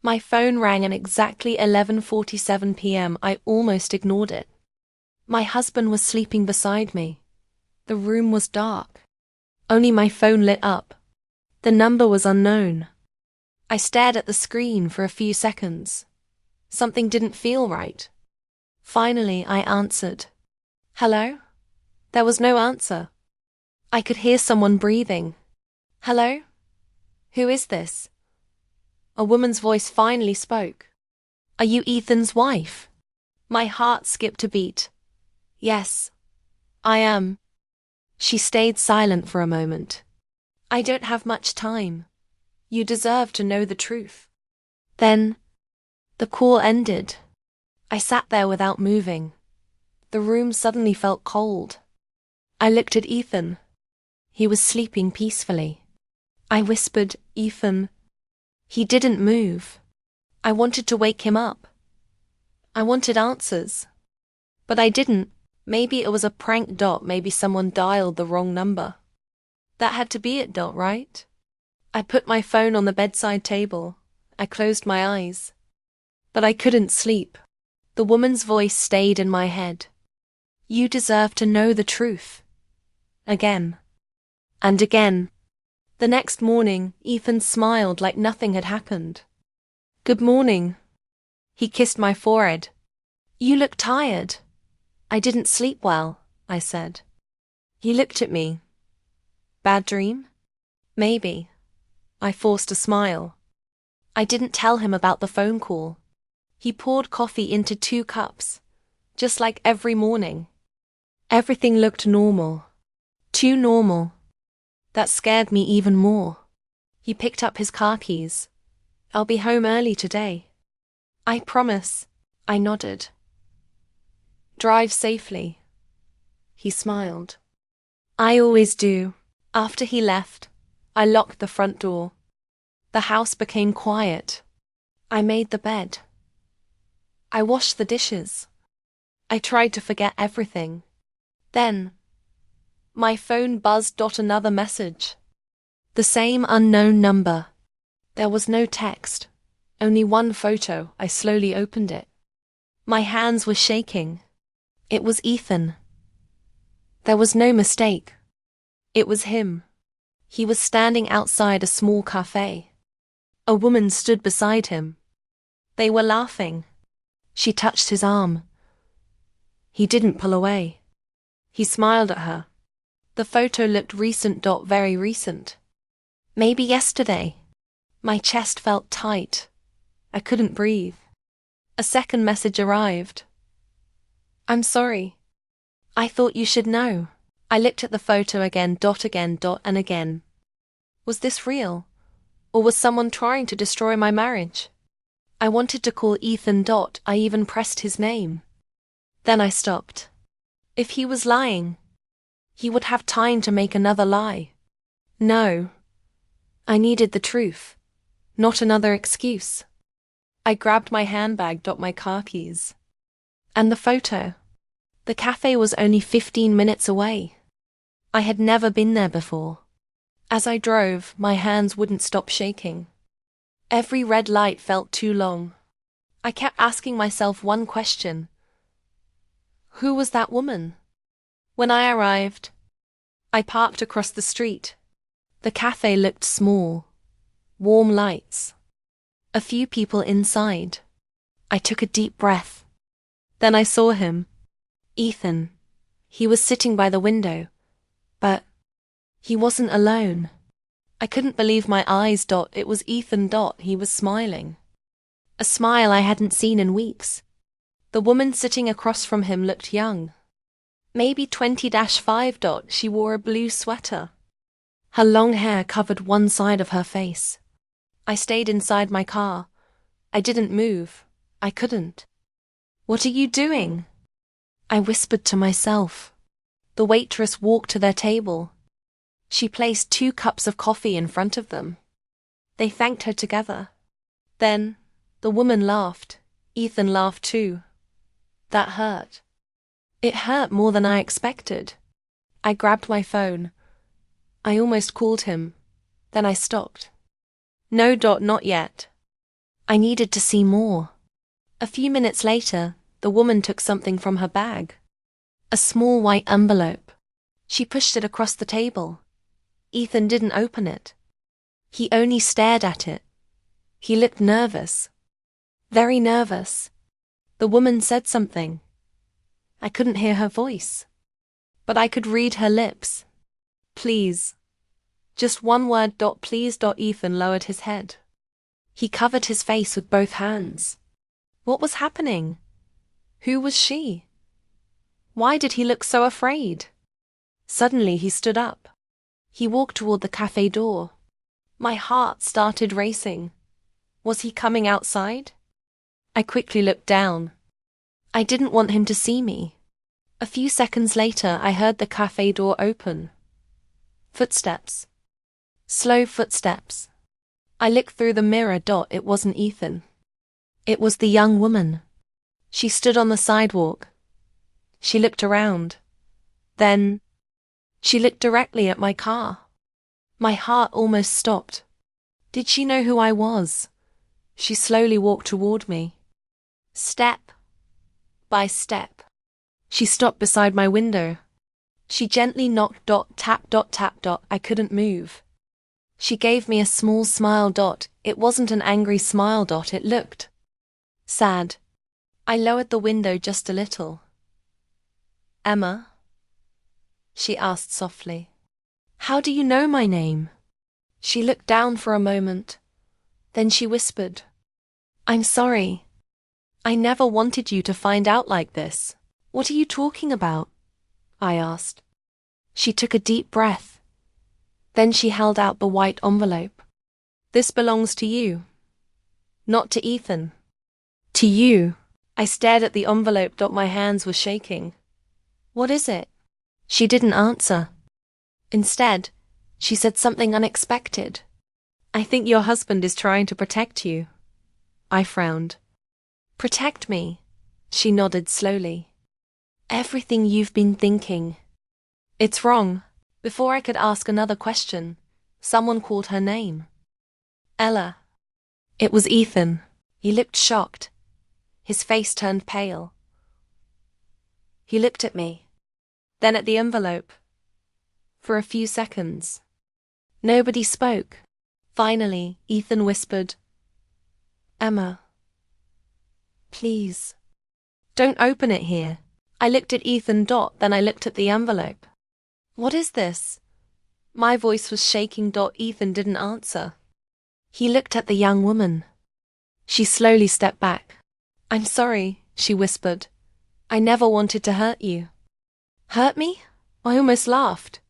My phone rang at exactly 11:47 p.m. I almost ignored it. My husband was sleeping beside me. The room was dark. Only my phone lit up. The number was unknown. I stared at the screen for a few seconds. Something didn't feel right. Finally, I answered. Hello? There was no answer. I could hear someone breathing. Hello? Who is this? A woman's voice finally spoke. Are you Ethan's wife? My heart skipped a beat. Yes, I am. She stayed silent for a moment. I don't have much time. You deserve to know the truth. Then, the call ended. I sat there without moving. The room suddenly felt cold. I looked at Ethan. He was sleeping peacefully. I whispered, Ethan. He didn't move. I wanted to wake him up. I wanted answers. But I didn't. Maybe it was a prank. Maybe someone dialed the wrong number. That had to be it. Right? I put my phone on the bedside table. I closed my eyes. But I couldn't sleep. The woman's voice stayed in my head. You deserve to know the truth. Again. And again. The next morning, Ethan smiled like nothing had happened. Good morning. He kissed my forehead. You look tired. I didn't sleep well, I said. He looked at me. Bad dream? Maybe. I forced a smile. I didn't tell him about the phone call. He poured coffee into 2 cups, just like every morning. Everything looked normal. Too normal. That scared me even more. He picked up his car keys. I'll be home early today. I promise. I nodded. Drive safely. He smiled. I always do. After he left, I locked the front door. The house became quiet. I made the bed. I washed the dishes. I tried to forget everything. Then, my phone buzzed. Another message. The same unknown number. There was no text, only one photo. I slowly opened it. My hands were shaking. It was Ethan. There was no mistake. It was him. He was standing outside a small cafe. A woman stood beside him. They were laughing. She touched his arm. He didn't pull away. He smiled at her. The photo looked recent. Very recent. Maybe yesterday. My chest felt tight. I couldn't breathe. A second message arrived. I'm sorry. I thought you should know. I looked at the photo again. And again. Was this real? Or was someone trying to destroy my marriage? I wanted to call Ethan. I even pressed his name. Then I stopped. If he was lying, he would have time to make another lie. No. I needed the truth, not another excuse. I grabbed my handbag. My car keys. And the photo. The cafe was only 15 minutes away. I had never been there before. As I drove, my hands wouldn't stop shaking. Every red light felt too long. I kept asking myself one question. Who was that woman? When I arrived, I parked across the street. The cafe looked small. Warm lights. A few people inside. I took a deep breath. Then I saw him. Ethan. He was sitting by the window. But he wasn't alone. I couldn't believe my eyes. It was Ethan. He was smiling. A smile I hadn't seen in weeks. The woman sitting across from him looked young. Maybe 20-5. She wore a blue sweater. Her long hair covered one side of her face. I stayed inside my car. I didn't move. I couldn't. What are you doing? I whispered to myself. The waitress walked to their table. She placed 2 cups of coffee in front of them. They thanked her together. Then, the woman laughed. Ethan laughed too. That hurt. It hurt more than I expected. I grabbed my phone. I almost called him. Then I stopped. No. Not yet. I needed to see more. A few minutes later, the woman took something from her bag. A small white envelope. She pushed it across the table. Ethan didn't open it. He only stared at it. He looked nervous. Very nervous. The woman said something. I couldn't hear her voice, but I could read her lips. Please. Just one word. Please. Ethan lowered his head. He covered his face with both hands. What was happening? Who was she? Why did he look so afraid? Suddenly he stood up. He walked toward the cafe door. My heart started racing. Was he coming outside? I quickly looked down. I didn't want him to see me. A few seconds later, I heard the cafe door open. Footsteps. Slow footsteps. I looked through the mirror. It wasn't Ethan. It was the young woman. She stood on the sidewalk. She looked around. Then, she looked directly at my car. My heart almost stopped. Did she know who I was? She slowly walked toward me. Step by step. She stopped beside my window. She gently knocked. Tap. Tap. I couldn't move. She gave me a small smile. It wasn't an angry smile. It looked sad. I lowered the window just a little. Emma? She asked softly. How do you know my name? She looked down for a moment. Then she whispered, I'm sorry. I never wanted you to find out like this. What are you talking about? I asked. She took a deep breath. Then she held out the white envelope. This belongs to you. Not to Ethan. To you. I stared at the envelope. My hands were shaking. What is it? She didn't answer. Instead, she said something unexpected. I think your husband is trying to protect you. I frowned. Protect me? She nodded slowly. Everything you've been thinking. It's wrong. Before I could ask another question, someone called her name. Ella. It was Ethan. He looked shocked. His face turned pale. He looked at me, then at the envelope. For a few seconds, nobody spoke. Finally, Ethan whispered, Emma, please, don't open it here. I looked at Ethan. Then I looked at the envelope. What is this? My voice was shaking. Ethan didn't answer. He looked at the young woman. She slowly stepped back. I'm sorry, she whispered. I never wanted to hurt you. Hurt me? I almost laughed.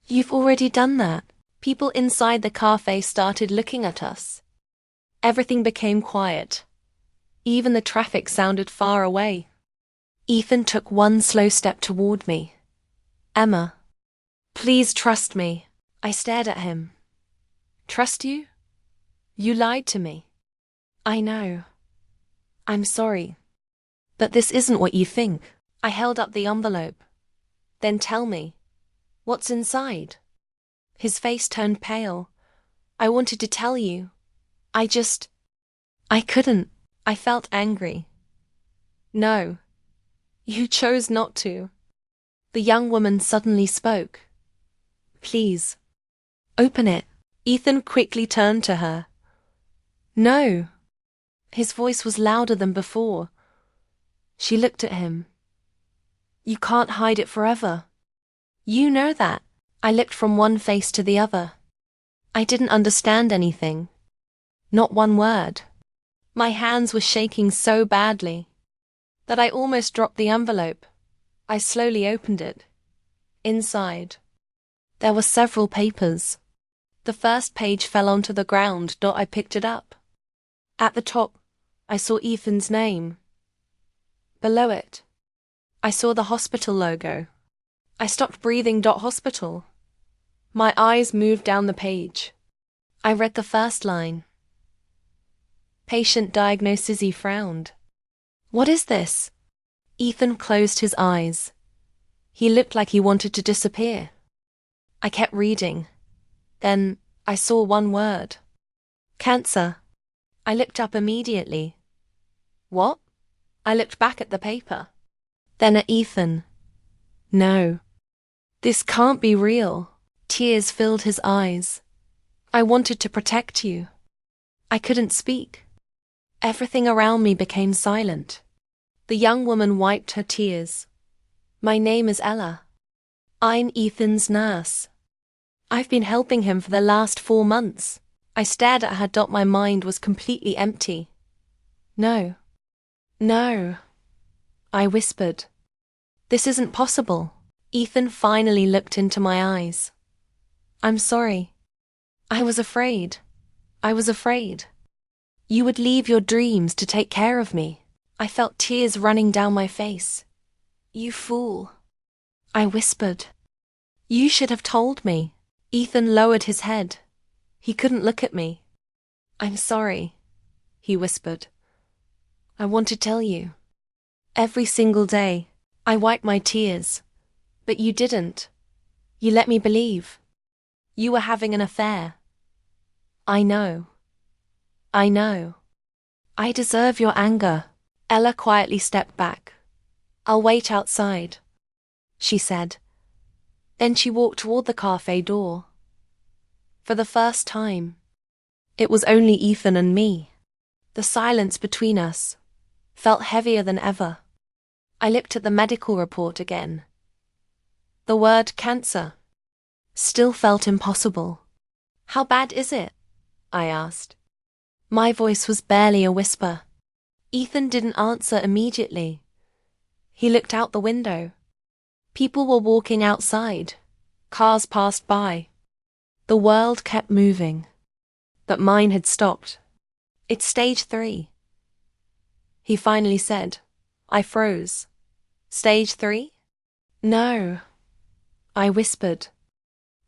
You've already done that. People inside the cafe started looking at us. Everything became quiet. Even the traffic sounded far away. Ethan took one slow step toward me. Emma, please trust me. I stared at him. Trust you? You lied to me. I know. I'm sorry. But this isn't what you think. I held up the envelope. Then tell me, what's inside? His face turned pale. I wanted to tell you. I couldn't. I felt angry. No. You chose not to. The young woman suddenly spoke. Please, open it. Ethan quickly turned to her. No. His voice was louder than before. She looked at him. You can't hide it forever. You know that. I looked from one face to the other. I didn't understand anything. Not one word. My hands were shaking so badly that I almost dropped the envelope. I slowly opened it. Inside, there were several papers. The first page fell onto the ground. I picked it up. At the top, I saw Ethan's name. Below it, I saw the hospital logo. I stopped breathing. Hospital. My eyes moved down the page. I read the first line. Patient diagnosis. He frowned. What is this? Ethan closed his eyes. He looked like he wanted to disappear. I kept reading. Then I saw one word. Cancer. I looked up immediately. What? I looked back at the paper. Then at Ethan. No. This can't be real. Tears filled his eyes. I wanted to protect you. I couldn't speak. Everything around me became silent. The young woman wiped her tears. My name is Ella. I'm Ethan's nurse. I've been helping him for the last 4 months. I stared at her. My mind was completely empty. No. No. I whispered. This isn't possible. Ethan finally looked into my eyes. I'm sorry. I was afraid. I was afraid. You would leave your dreams to take care of me. I felt tears running down my face. You fool. I whispered. You should have told me. Ethan lowered his head. He couldn't look at me. I'm sorry, he whispered. I want to tell you. Every single day, I wipe my tears. But you didn't. You let me believe. You were having an affair. I know. I know. I deserve your anger. Ella quietly stepped back. I'll wait outside, she said. Then she walked toward the cafe door. For the first time, it was only Ethan and me. The silence between us felt heavier than ever. I looked at the medical report again. The word cancer still felt impossible. How bad is it? I asked. My voice was barely a whisper. Ethan didn't answer immediately. He looked out the window. People were walking outside. Cars passed by. The world kept moving. But mine had stopped. It's stage 3. He finally said. I froze. Stage 3? No. I whispered.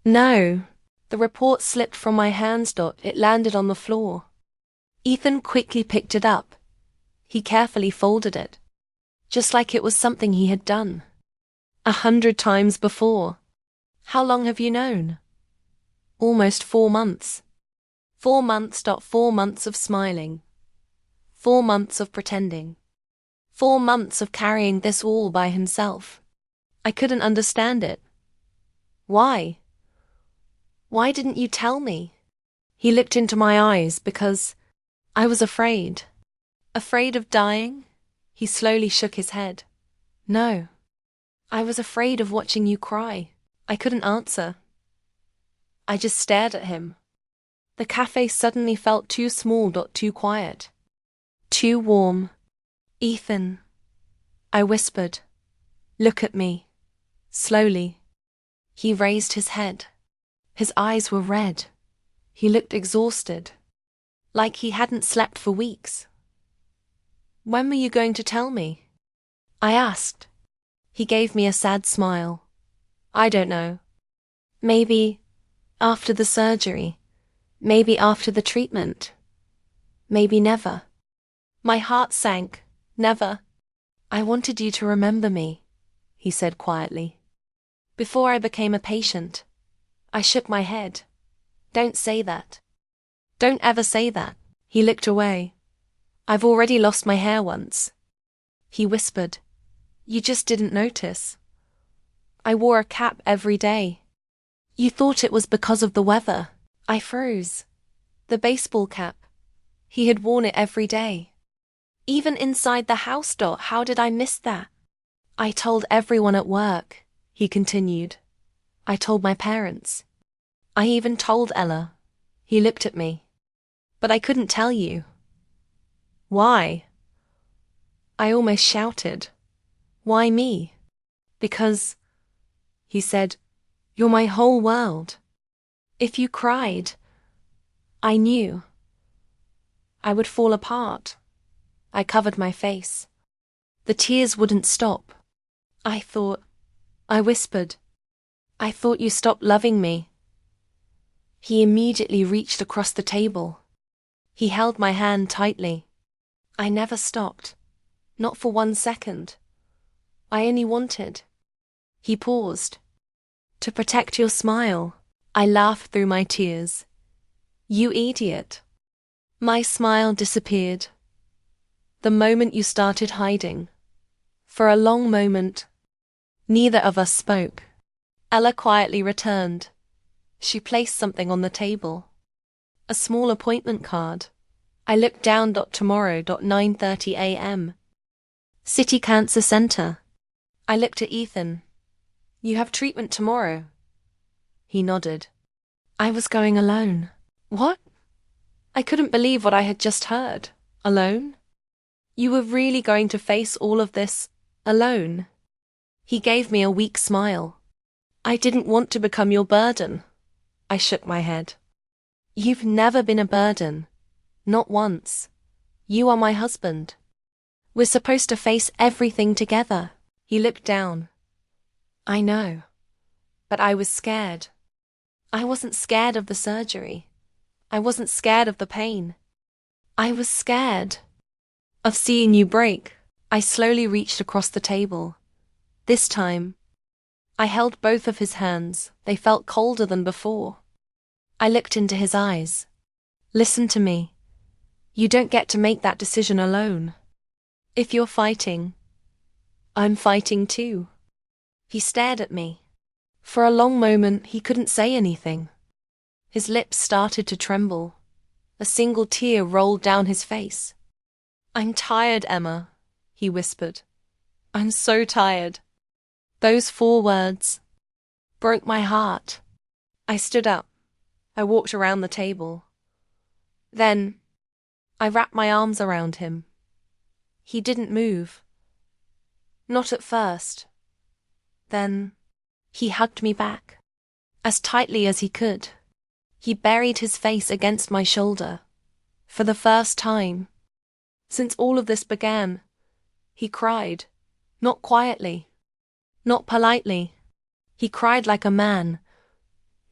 No. The report slipped from my hands. It landed on the floor. Ethan quickly picked it up. He carefully folded it, just like it was something he had done 100 times before. How long have you known? Almost 4 months. 4 months. 4 months of smiling. 4 months of pretending. 4 months of carrying this all by himself. I couldn't understand it. Why? Why didn't you tell me? He looked into my eyes because I was afraid. Afraid of dying? He slowly shook his head. No. I was afraid of watching you cry. I couldn't answer. I just stared at him. The cafe suddenly felt too small. Too quiet. Too warm. Ethan, I whispered. Look at me. Slowly. He raised his head. His eyes were red. He looked exhausted, like he hadn't slept for weeks. When were you going to tell me? I asked. He gave me a sad smile. I don't know. Maybe after the surgery. Maybe after the treatment. Maybe never. My heart sank. Never. I wanted you to remember me, he said quietly. Before I became a patient. I shook my head. Don't say that. Don't ever say that. He looked away. I've already lost my hair once. He whispered. You just didn't notice. I wore a cap every day. You thought it was because of the weather. I froze. The baseball cap. He had worn it every day. Even inside the house. How did I miss that? I told everyone at work, he continued. I told my parents. I even told Ella. He looked at me. But I couldn't tell you. Why? I almost shouted. Why me? Because, he said, you're my whole world. If you cried, I knew I would fall apart. I covered my face. The tears wouldn't stop. I whispered, I thought you stopped loving me. He immediately reached across the table. He held my hand tightly. I never stopped. Not for 1 second. I only wanted. He paused. To protect your smile. I laughed through my tears. You idiot. My smile disappeared. The moment you started hiding. For a long moment, neither of us spoke. Ella quietly returned. She placed something on the table. A small appointment card. I looked down. Tomorrow. 9:30 a.m. City Cancer Center. I looked at Ethan. You have treatment tomorrow. He nodded. I was going alone. What? I couldn't believe what I had just heard. Alone? You were really going to face all of this alone? He gave me a weak smile. I didn't want to become your burden. I shook my head. You've never been a burden. Not once. You are my husband. We're supposed to face everything together. He looked down. I know. But I was scared. I wasn't scared of the surgery. I wasn't scared of the pain. I was scared of seeing you break. I slowly reached across the table. This time, I held both of his hands. They felt colder than before. I looked into his eyes. Listen to me. You don't get to make that decision alone. If you're fighting, I'm fighting too. He stared at me. For a long moment, he couldn't say anything. His lips started to tremble. A single tear rolled down his face. I'm tired, Emma, he whispered. I'm so tired. Those 4 words broke my heart. I stood up. I walked around the table. Then, I wrapped my arms around him. He didn't move. Not at first. Then, he hugged me back, as tightly as he could. He buried his face against my shoulder. For the first time, since all of this began, he cried. Not quietly. Not politely. He cried like a man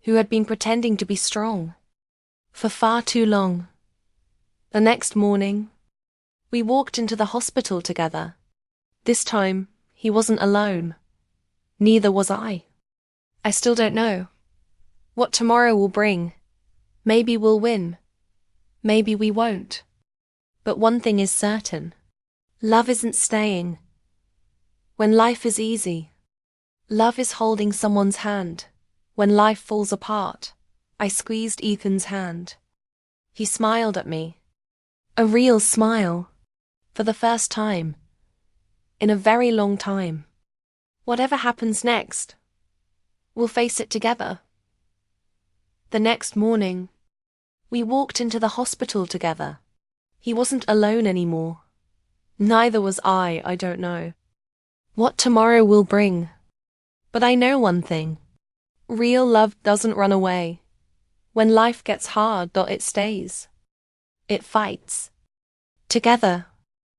who had been pretending to be strong for far too long. The next morning, we walked into the hospital together. This time, he wasn't alone. Neither was I. I still don't know what tomorrow will bring. Maybe we'll win. Maybe we won't. But one thing is certain. Love isn't staying. When life is easy, love is holding someone's hand. When life falls apart, I squeezed Ethan's hand. He smiled at me. A real smile. For the first time. In a very long time. Whatever happens next, we'll face it together. The next morning, we walked into the hospital together. He wasn't alone anymore. Neither was I don't know what tomorrow will bring. But I know one thing. Real love doesn't run away. When life gets hard, it stays. It fights. Together.